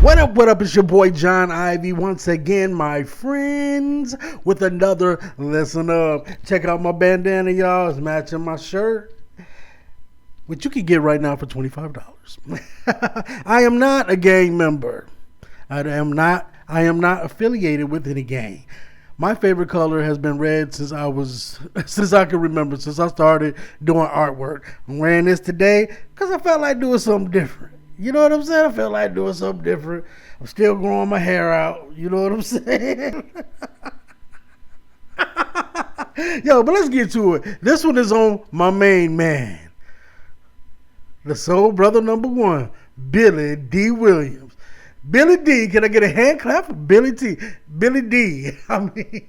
What up, what up? It's your boy Jon Ivy once again, my friends, with another Listen Up. Check out my bandana, y'all. It's matching my shirt, which you can get right now for $25. I am not a gang member. I am not affiliated with any gang. My favorite color has been red since I can remember, since I started doing artwork. I'm wearing this today because I felt like doing something different. You know what I'm saying? I felt like doing something different. I'm still growing my hair out. You know what I'm saying? Yo, but let's get to it. This one is on my main man, the soul brother number one, Billy Dee Williams. Billy D, can I get a hand clap for Billy T? Billy D, I mean,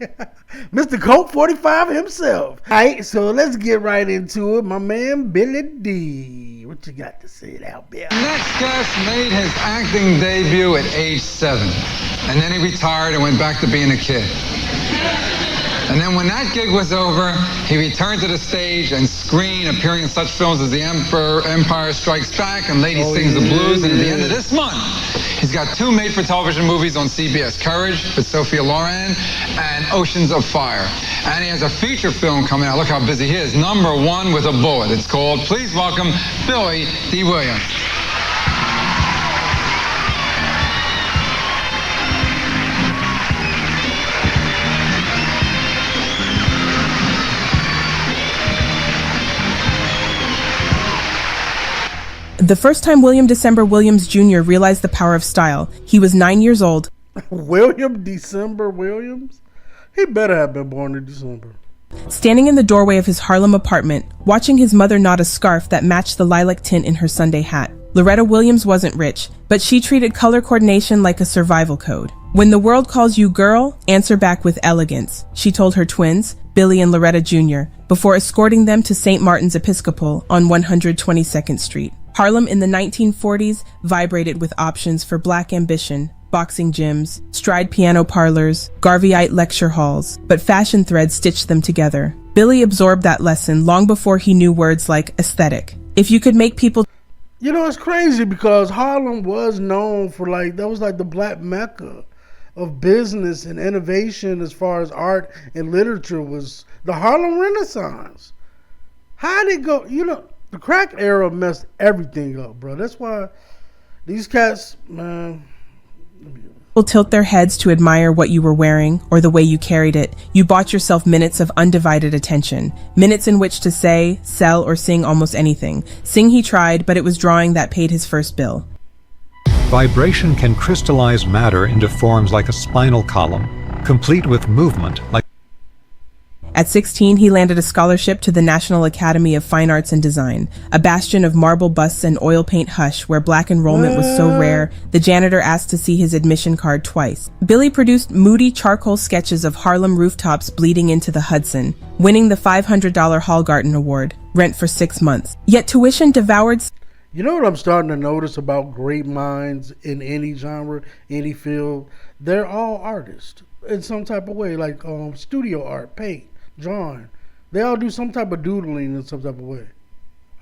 Mr. Coke 45 himself. All right, so let's get right into it. My man, Billy D. What you got to say now, Bill? Next guest made his acting debut at age 7. And then he retired and went back to being a kid. And then when that gig was over, he returned to the stage and screen, appearing in such films as The Empire Strikes Back and Lady Sings the Blues. And at the end of this month, he's got 2 made-for-television movies on CBS, Courage with Sophia Loren and Oceans of Fire. And he has a feature film coming out. Look how busy he is. #1 with a bullet. It's called, please welcome, Billy Dee Williams. The first time William December Williams Jr. realized the power of style, he was 9 years old. William December Williams? He better have been born in December. Standing in the doorway of his Harlem apartment, watching his mother knot a scarf that matched the lilac tint in her Sunday hat. Loretta Williams wasn't rich, but she treated color coordination like a survival code. When the world calls you girl, answer back with elegance, she told her twins, Billy and Loretta Jr., before escorting them to St. Martin's Episcopal on 122nd Street. Harlem in the 1940s vibrated with options for black ambition, boxing gyms, stride piano parlors, Garveyite lecture halls, but fashion threads stitched them together. Billy absorbed that lesson long before he knew words like aesthetic. If you could make people... You know, it's crazy because Harlem was known for that was like the black mecca of business and innovation as far as art and literature was the Harlem Renaissance. How did it go? You know, the crack era messed everything up, bro. That's why these cats, man. People tilt their heads to admire what you were wearing or the way you carried it. You bought yourself minutes of undivided attention. Minutes in which to say, sell, or sing almost anything. Sing he tried, but it was drawing that paid his first bill. Vibration can crystallize matter into forms like a spinal column, complete with movement like... At 16, he landed a scholarship to the National Academy of Fine Arts and Design, a bastion of marble busts and oil paint hush where black enrollment was so rare, the janitor asked to see his admission card twice. Billy produced moody charcoal sketches of Harlem rooftops bleeding into the Hudson, winning the $500 Hallgarten Award, rent for 6 months. Yet tuition devoured... You know what I'm starting to notice about great minds in any genre, any field? They're all artists in some type of way, like studio art, paint, drawing. They all do some type of doodling in some type of way.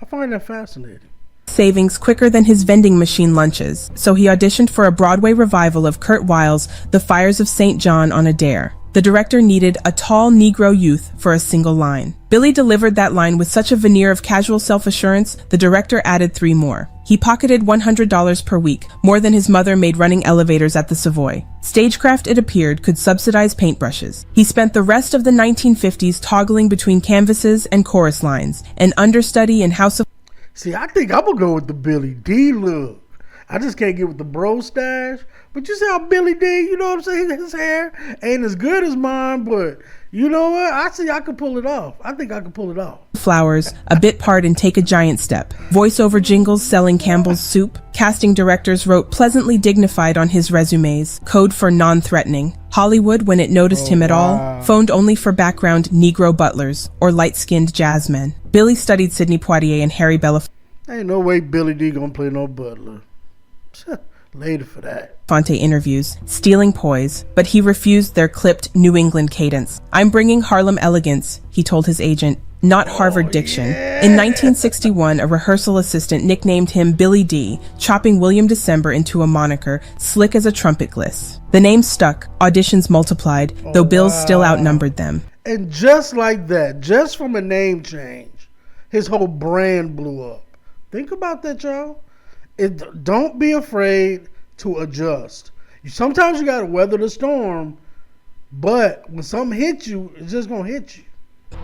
I find that fascinating. Savings quicker than his vending machine lunches, so he auditioned for a Broadway revival of Kurt Weill's The Fires of St. John on a Dare. The director needed a tall Negro youth for a single line. Billy delivered that line with such a veneer of casual self-assurance, the director added 3 more. He pocketed $100 per week, more than his mother made running elevators at the Savoy. Stagecraft, it appeared, could subsidize paintbrushes. He spent the rest of the 1950s toggling between canvases and chorus lines, an understudy in House of... See, I think I'm going to go with the Billy D look. I just can't get with the bro stash. But you see how Billy D, you know what I'm saying? His hair ain't as good as mine, but you know what? I see I could pull it off. I think I could pull it off. Flowers, a bit part in Take a Giant Step. Voiceover jingles selling Campbell's soup. Casting directors wrote pleasantly dignified on his resumes. Code for non-threatening. Hollywood, when it noticed him at all, phoned only for background Negro butlers or light-skinned jazzmen. Billy studied Sidney Poitier and Harry Belafonte. Ain't no way Billy D gonna play no butler. Later for that. Fonte interviews, stealing poise, but he refused their clipped New England cadence. I'm bringing Harlem elegance, he told his agent. not Harvard diction. In 1961, a rehearsal assistant nicknamed him Billy Dee, chopping William December into a moniker, slick as a trumpet gliss. The name stuck, auditions multiplied, though bills still outnumbered them. And just like that, just from a name change, his whole brand blew up. Think about that, y'all. Don't be afraid to adjust. Sometimes you got to weather the storm, but when something hits you, it's just going to hit you.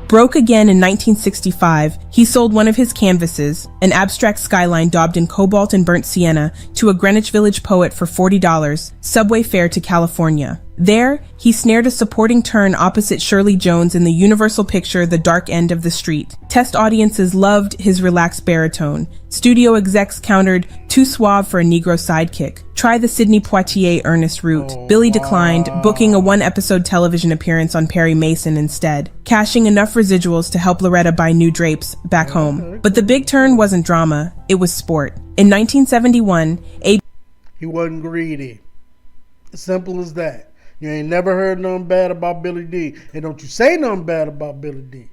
Broke again in 1965, he sold one of his canvases, an abstract skyline daubed in cobalt and burnt sienna, to a Greenwich Village poet for $40, subway fare to California. There, he snared a supporting turn opposite Shirley Jones in the Universal picture The Dark End of the Street. Test audiences loved his relaxed baritone. Studio execs countered, too suave for a Negro sidekick. Try the Sidney Poitier earnest route. Billy declined, booking a one-episode television appearance on Perry Mason instead, cashing enough residuals to help Loretta buy new drapes back home. But the big turn wasn't drama, it was sport. In 1971, he wasn't greedy. Simple as that. You ain't never heard nothing bad about Billy Dee. And don't you say nothing bad about Billy Dee.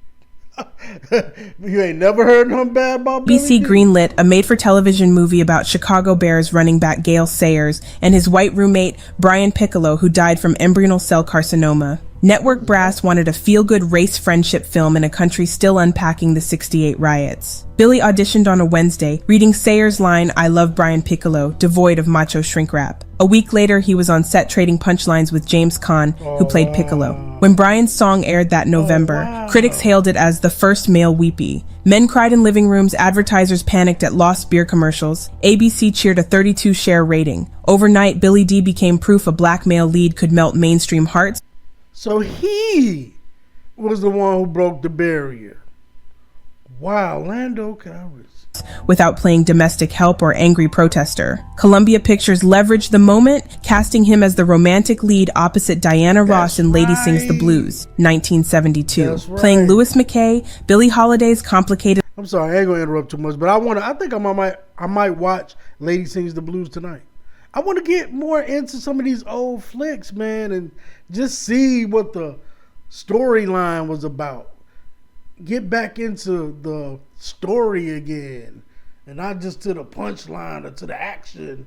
You ain't never heard nothing bad about Billy Dee. ABC greenlit a made-for-television movie about Chicago Bears running back Gale Sayers and his white roommate Brian Piccolo, who died from embryonal cell carcinoma. Network brass wanted a feel-good race friendship film in a country still unpacking the '68 riots. Billy auditioned on a Wednesday, reading Sayers' line, "I love Brian Piccolo," devoid of macho shrink wrap. A week later, he was on set trading punchlines with James Caan, who played Piccolo. When Brian's song aired that November, critics hailed it as the first male weepy. Men cried in living rooms, advertisers panicked at lost beer commercials. ABC cheered a 32 share rating. Overnight, Billy Dee became proof a black male lead could melt mainstream hearts. So he was the one who broke the barrier. Wow, Lando Calrissian. Without playing domestic help or angry protester. Columbia Pictures leveraged the moment, casting him as the romantic lead opposite Diana Ross in Lady Sings the Blues, 1972. Playing Louis McKay, Billie Holiday's complicated... I'm sorry, I ain't gonna interrupt too much, but I think I might watch Lady Sings the Blues tonight. I want to get more into some of these old flicks, man, and just see what the storyline was about. Get back into the story again, and not just to the punchline or to the action.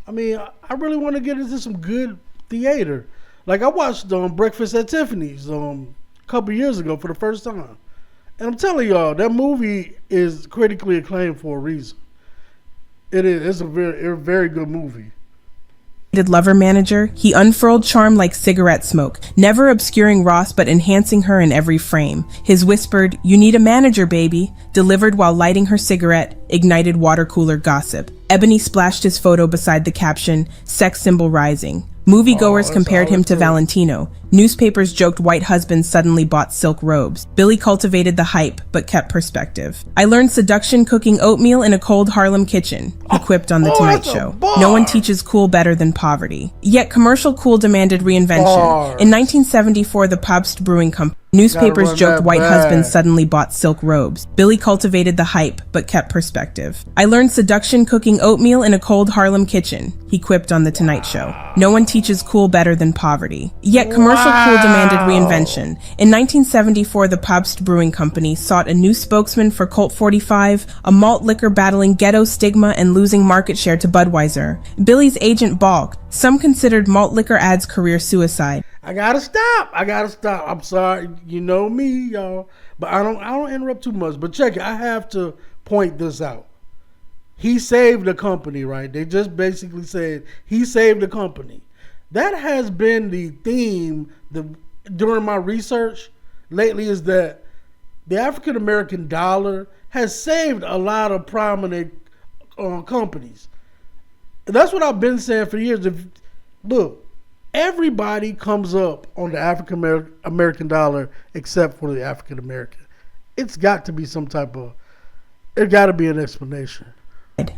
I mean, I really want to get into some good theater. Like, I watched Breakfast at Tiffany's a couple years ago for the first time. And I'm telling y'all, that movie is critically acclaimed for a reason. It is. It's a very good movie. Lover manager, he unfurled charm like cigarette smoke, never obscuring Ross but enhancing her in every frame. His whispered, "You need a manager, baby," delivered while lighting her cigarette, ignited water cooler gossip. Ebony splashed his photo beside the caption, "Sex symbol rising." Moviegoers compared him to Valentino. Newspapers joked white husbands suddenly bought silk robes. Billy cultivated the hype, but kept perspective. "I learned seduction cooking oatmeal in a cold Harlem kitchen," he quipped on The Tonight Show. "No one teaches cool better than poverty." Yet commercial cool demanded reinvention. In 1974, the Pabst Brewing Company. Newspapers joked white husbands suddenly bought silk robes. Billy cultivated the hype, but kept perspective. "I learned seduction cooking oatmeal in a cold Harlem kitchen," he quipped on The Tonight Show. "No one teaches cool better than poverty." Yet commercial cool demanded reinvention. In 1974, the Pabst Brewing Company sought a new spokesman for Colt 45, a malt liquor battling ghetto stigma and losing market share to Budweiser. Billy's agent balked. Some considered malt liquor ads career suicide. I gotta stop. I'm sorry. You know me, y'all. But I don't interrupt too much. But check it. I have to point this out. He saved the company, right? They just basically said he saved the company. That has been the theme during my research lately, is that the African American dollar has saved a lot of prominent companies. And that's what I've been saying for years. Look, everybody comes up on the African American dollar except for the African American. It's got to be it got to be an explanation.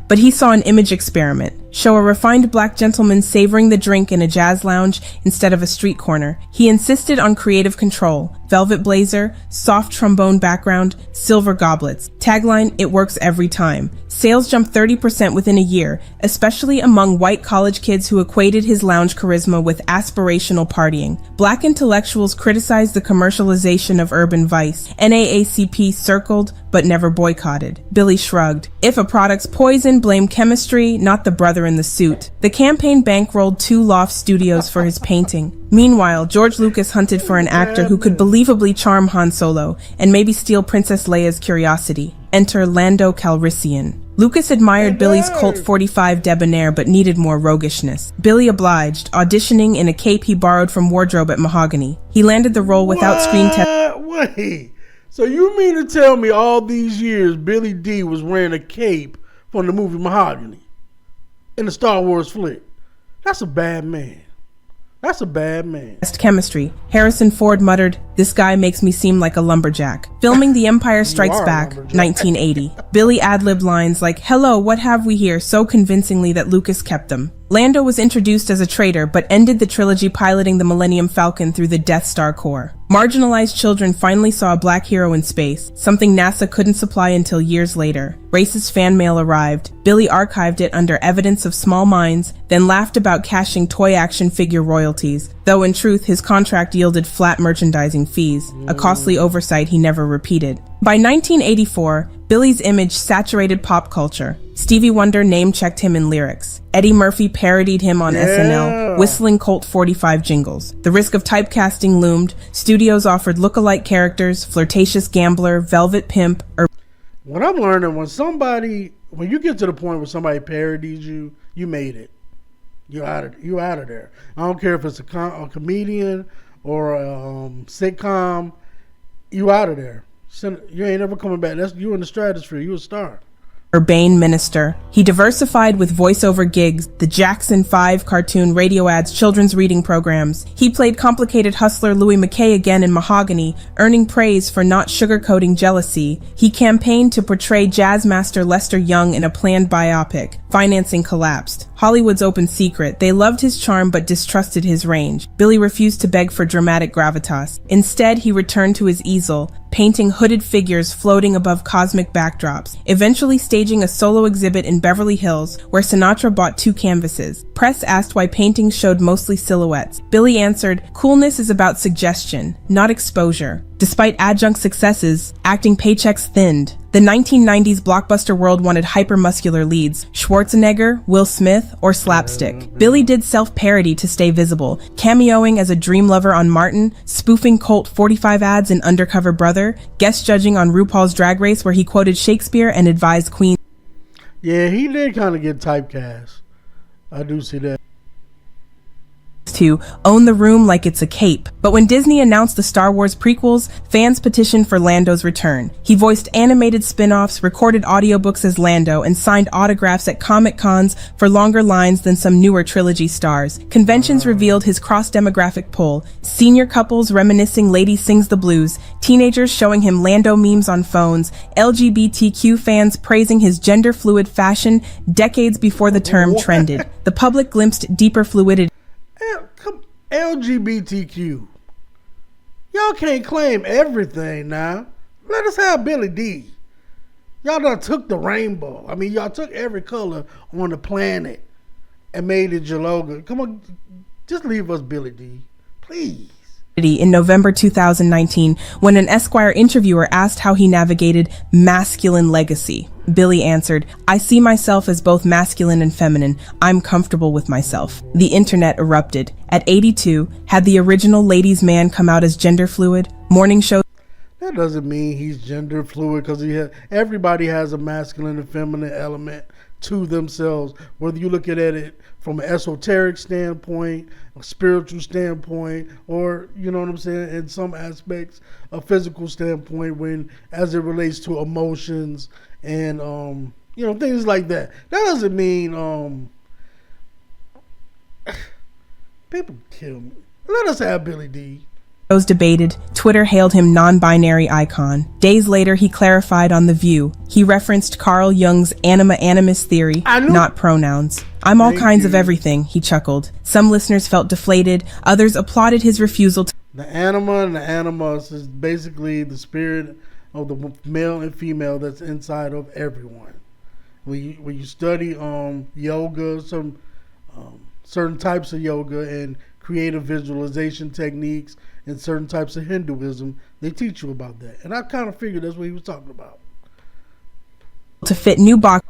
But he saw an image experiment, show a refined black gentleman savoring the drink in a jazz lounge instead of a street corner. He insisted on creative control: velvet blazer, soft trombone background, silver goblets. Tagline: it works every time. Sales jumped 30% within a year, especially among white college kids who equated his lounge charisma with aspirational partying. Black intellectuals criticized the commercialization of urban vice. NAACP circled, but never boycotted. Billie shrugged. If a product's poison, blame chemistry, not the brother in the suit. The campaign bankrolled 2 loft studios for his painting. Meanwhile, George Lucas hunted for an actor who could believably charm Han Solo and maybe steal Princess Leia's curiosity. Enter Lando Calrissian. Lucas admired Billie's Colt 45 debonair but needed more roguishness. Billie obliged, auditioning in a cape he borrowed from wardrobe at Mahogany. He landed the role without screen test. Wait, so you mean to tell me all these years Billy Dee was wearing a cape from the movie Mahogany in the Star Wars flick? That's a bad man. That's a bad man. Chemistry. Harrison Ford muttered, "This guy makes me seem like a lumberjack." Filming The Empire Strikes Back, 1980. Billie ad-libbed lines like, "Hello, what have we here?" so convincingly that Lucas kept them. Lando was introduced as a traitor, but ended the trilogy piloting the Millennium Falcon through the Death Star core. Marginalized children finally saw a black hero in space, something NASA couldn't supply until years later. Racist fan mail arrived. Billie archived it under evidence of small minds, then laughed about cashing toy action figure royalties, though in truth his contract yielded flat merchandising fees, a costly oversight he never repeated. By 1984, Billie's image saturated pop culture. Stevie Wonder name-checked him in lyrics. Eddie Murphy parodied him on SNL, whistling Colt 45 jingles. The risk of typecasting loomed. Studios offered look-alike characters: flirtatious gambler, velvet pimp, or... What I'm learning, when you get to the point where somebody parodies you, you made it. You're out of there. I don't care if it's a comedian or a sitcom. You out of there. You ain't ever coming back. You in the stratosphere. You a star. Urbane minister. He diversified with voiceover gigs, the Jackson 5 cartoon, radio ads, children's reading programs. He played complicated hustler Louis McKay again in Mahogany, earning praise for not sugarcoating jealousy. He campaigned to portray jazz master Lester Young in a planned biopic. Financing collapsed. Hollywood's open secret. They loved his charm but distrusted his range. Billie refused to beg for dramatic gravitas. Instead, he returned to his easel, painting hooded figures floating above cosmic backdrops, eventually staging a solo exhibit in Beverly Hills where Sinatra bought 2 canvases. Press asked why paintings showed mostly silhouettes. Billie answered, "Coolness is about suggestion, not exposure." Despite adjunct successes, acting paychecks thinned. The 1990s blockbuster world wanted hypermuscular leads: Schwarzenegger, Will Smith, or slapstick. Billie did self-parody to stay visible, cameoing as a dream lover on Martin, spoofing Colt 45 ads in Undercover Brother, guest judging on RuPaul's Drag Race where he quoted Shakespeare and advised Queen. Yeah, he did kind of get typecast. I do see that. To own the room like it's a cape. But when Disney announced the Star Wars prequels, fans petitioned for Lando's return. He voiced animated spin-offs, recorded audiobooks as Lando, and signed autographs at Comic Cons for longer lines than some newer trilogy stars. Conventions revealed his cross-demographic pull. Senior couples reminiscing Lady Sings the Blues, teenagers showing him Lando memes on phones, LGBTQ fans praising his gender-fluid fashion decades before the term trended. The public glimpsed deeper fluidity. LGBTQ. Y'all can't claim everything now. Let us have Billy Dee. Y'all done took the rainbow. I mean, y'all took every color on the planet and made it your logo. Come on, just leave us Billy Dee, please. In November 2019, when an Esquire interviewer asked how he navigated masculine legacy, Billie answered, "I see myself as both masculine and feminine. I'm comfortable with myself." The internet erupted. At 82, had the original Ladies' Man come out as gender fluid? Morning show. That doesn't mean he's gender fluid, because everybody has a masculine and feminine element to themselves, whether you look at it from an esoteric standpoint, a spiritual standpoint, or, you know what I'm saying, in some aspects, a physical standpoint, when as it relates to emotions and things like that. That doesn't mean people kill me. Let us have Billy Dee. Was debated. Twitter hailed him non-binary icon. Days later, he clarified on The View. He referenced Carl Jung's anima animus theory, not pronouns. I'm all Thank kinds of you. everything, he chuckled. Some listeners felt deflated, others applauded his refusal to The anima and the animus is basically the spirit of the male and female that's inside of everyone. When you study yoga, some certain types of yoga and creative visualization techniques and certain types of Hinduism, they teach you about that. And I kind of figured that's what he was talking about. fit new boxes.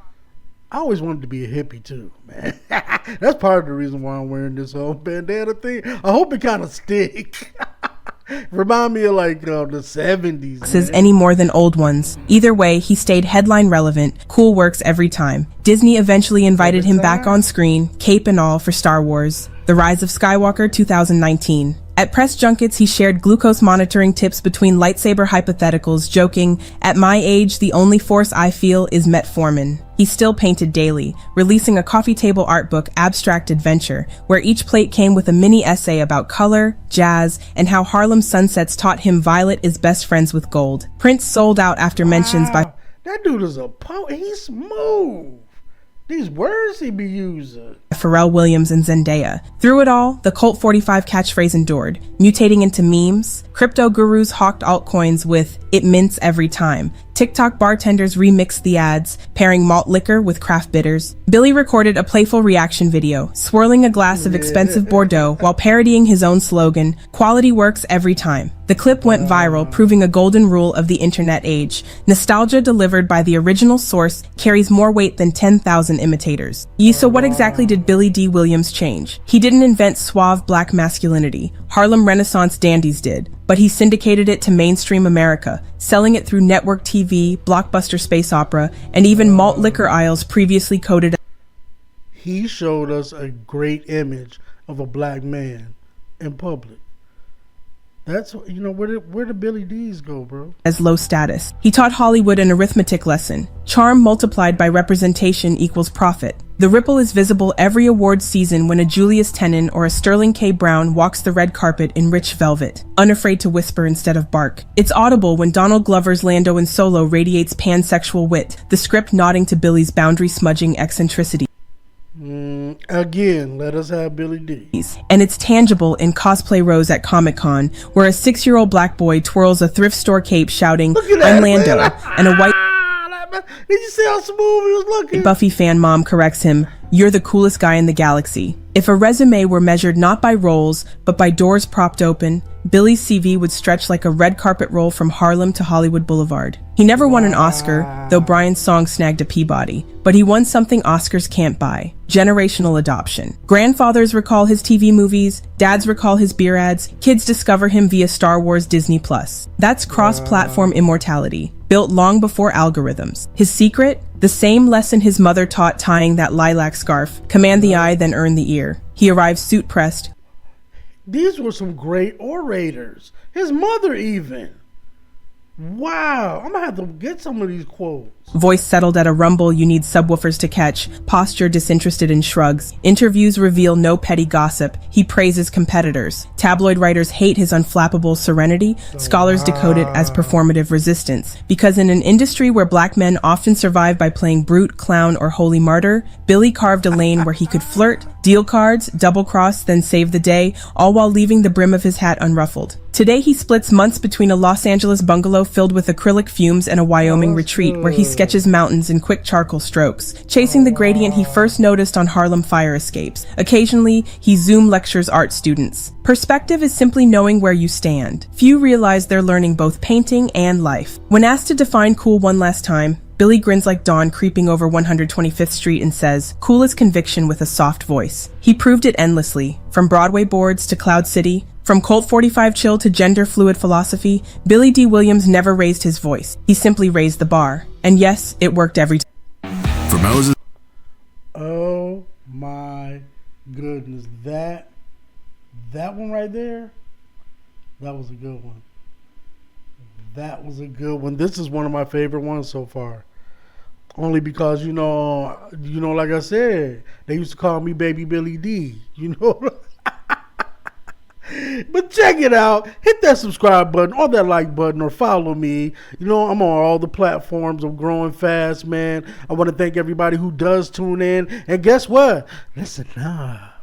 I always wanted to be a hippie too, man. That's part of the reason why I'm wearing this whole bandana thing. I hope it kind of stick. Remind me of like the 70s. Man. Any more than old ones. Either way, he stayed headline relevant. Cool works every time. Disney eventually invited him back on screen, cape and all, for Star Wars: The Rise of Skywalker 2019. At press junkets, he shared glucose monitoring tips between lightsaber hypotheticals, joking, "At my age, the only force I feel is metformin." He still painted daily, releasing a coffee table art book, Abstract Adventure, where each plate came with a mini essay about color, jazz, and how Harlem sunsets taught him violet is best friends with gold. Prince sold out after mentions by That dude is a poet. He's smooth. These words he be using. Pharrell Williams and Zendaya. Through it all, the Colt 45 catchphrase endured, mutating into memes. Crypto gurus hawked altcoins with "it mints every time." TikTok bartenders remixed the ads, pairing malt liquor with craft bitters. Billy recorded a playful reaction video, swirling a glass of expensive Bordeaux while parodying his own slogan, "Quality works every time." The clip went viral, proving a golden rule of the internet age. Nostalgia delivered by the original source carries more weight than 10,000 imitators. So what exactly did Billy Dee Williams change? He didn't invent suave black masculinity. Harlem Renaissance dandies did. But he syndicated it to mainstream America, selling it through network TV, blockbuster space opera, and even malt liquor aisles previously coded. He showed us a great image of a black man in public. That's, where did Billy D's go, bro? As low status. He taught Hollywood an arithmetic lesson. Charm multiplied by representation equals profit. The ripple is visible every award season when a Julius Tenen or a Sterling K. Brown walks the red carpet in rich velvet, unafraid to whisper instead of bark. It's audible when Donald Glover's Lando in Solo radiates pansexual wit, the script nodding to Billy's boundary-smudging eccentricity. Again, let us have Billy Dee. And it's tangible in Cosplay Rose at Comic-Con, where a 6-year-old black boy twirls a thrift store cape shouting, "I'm Lando," and a white... Did you see how smooth he was looking? Buffy fan mom corrects him, "You're the coolest guy in the galaxy." If a resume were measured not by roles, but by doors propped open, Billy's CV would stretch like a red carpet roll from Harlem to Hollywood Boulevard. He never won an Oscar, though Brian's song snagged a Peabody, but he won something Oscars can't buy: generational adoption. Grandfathers recall his TV movies, dads recall his beer ads, kids discover him via Star Wars Disney+. That's cross-platform immortality, built long before algorithms. His secret? The same lesson his mother taught tying that lilac scarf: command the eye, then earn the ear. He arrived suit-pressed. These were some great orators. His mother even. Wow, I'm gonna have to get some of these quotes. Voice settled at a rumble you need subwoofers to catch. Posture disinterested in shrugs. Interviews reveal no petty gossip. He praises competitors. Tabloid writers hate his unflappable serenity. Scholars decode it as performative resistance. Because in an industry where black men often survive by playing brute, clown, or holy martyr, Billy carved a lane where he could flirt, deal cards, double-cross, then save the day, all while leaving the brim of his hat unruffled. Today he splits months between a Los Angeles bungalow filled with acrylic fumes and a Wyoming retreat where he sketches mountains in quick charcoal strokes, chasing the gradient he first noticed on Harlem fire escapes. Occasionally, he Zoom lectures art students. Perspective is simply knowing where you stand. Few realize they're learning both painting and life. When asked to define cool one last time, Billy grins like dawn creeping over 125th Street and says, "Cool is conviction with a soft voice." He proved it endlessly, from Broadway boards to Cloud City, from Colt 45 chill to gender fluid philosophy. Billy Dee Williams never raised his voice. He simply raised the bar. And yes, it worked every time. For Moses. Oh my goodness. That one right there, that was a good one. That was a good one. This is one of my favorite ones so far. Only because, like I said, they used to call me Baby Billy D. But check it out. Hit that subscribe button or that like button or follow me. You know, I'm on all the platforms. I'm growing fast, man. I want to thank everybody who does tune in. And guess what? Listen up.